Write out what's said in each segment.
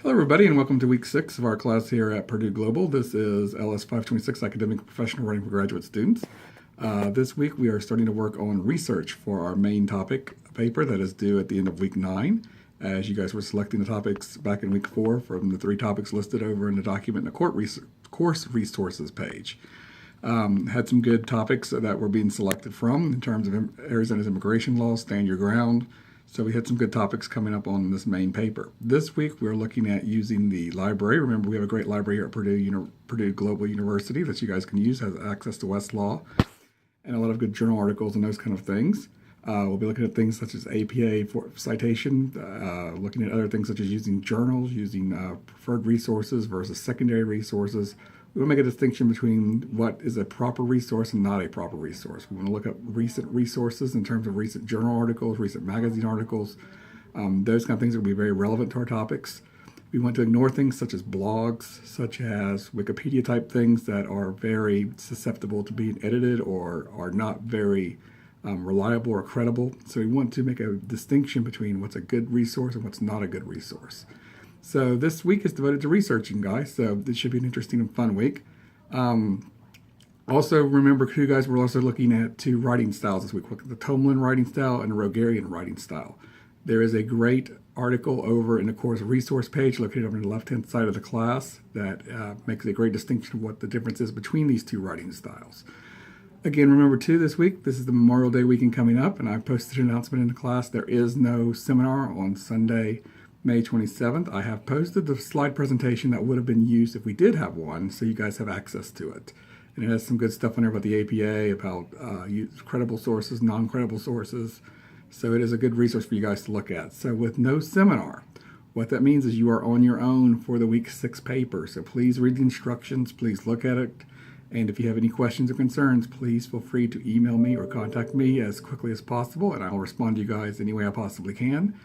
Hello, everybody, and welcome to week 6 of our class here at Purdue Global. This is LS 526, Academic Professional Writing for Graduate Students. This week, we are starting to work on research for our main topic paper that is due at the end of week 9. As you guys were selecting the topics back in week 4 from the 3 topics listed over in the document in the course resources page. Had some good topics that were being selected from in terms of Arizona's immigration law, Stand Your Ground. So we had some good topics coming up on this main paper. This week we're looking at using the library. Remember, we have a great library here at Purdue Global University that you guys can use, has access to Westlaw and a lot of good journal articles and those kind of things. We'll be looking at things such as APA for citation, looking at other things such as using journals, using preferred resources versus secondary resources. We want to make a distinction between what is a proper resource and not a proper resource. We want to look at recent resources in terms of recent journal articles, recent magazine articles. Those kind of things will be very relevant to our topics. We want to ignore things such as blogs, such as Wikipedia type things that are very susceptible to being edited or are not very reliable or credible. So we want to make a distinction between what's a good resource and what's not a good resource. So this week is devoted to researching, guys. So this should be an interesting and fun week. Also, remember, too, guys, we're also looking at 2 writing styles this week. Look at the Tomalin writing style and the Rogerian writing style. There is a great article over in the course resource page located over on the left-hand side of the class that makes a great distinction of what the difference is between these 2 writing styles. Again, remember, too, this week, this is the Memorial Day weekend coming up, and I posted an announcement in the class. There is no seminar on Sunday, May 27th. I have posted the slide presentation that would have been used if we did have one, so you guys have access to it. And it has some good stuff on there about the APA, about credible sources, non-credible sources. So it is a good resource for you guys to look at. So with no seminar, what that means is you are on your own for the week 6 paper. So please read the instructions, please look at it. And if you have any questions or concerns, please feel free to email me or contact me as quickly as possible, and I'll respond to you guys any way I possibly can.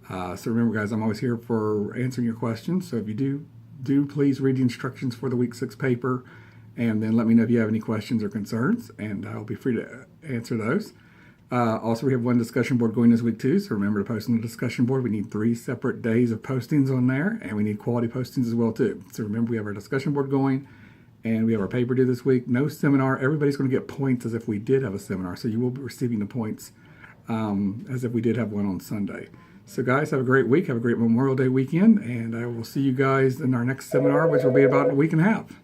So remember, guys, I'm always here for answering your questions. So if you do please read the instructions for the week 6 paper, and then let me know if you have any questions or concerns, and I'll be free to answer those. Also, we have one discussion board going this week too. So remember to post on the discussion board. We need 3 separate days of postings on there, and we need quality postings as well too. So remember, we have our discussion board going, and we have our paper due this week. No seminar. Everybody's going to get points as if we did have a seminar. So you will be receiving the points as if we did have one on Sunday. So guys, have a great week. Have a great Memorial Day weekend, and I will see you guys in our next seminar, which will be about a week and a half.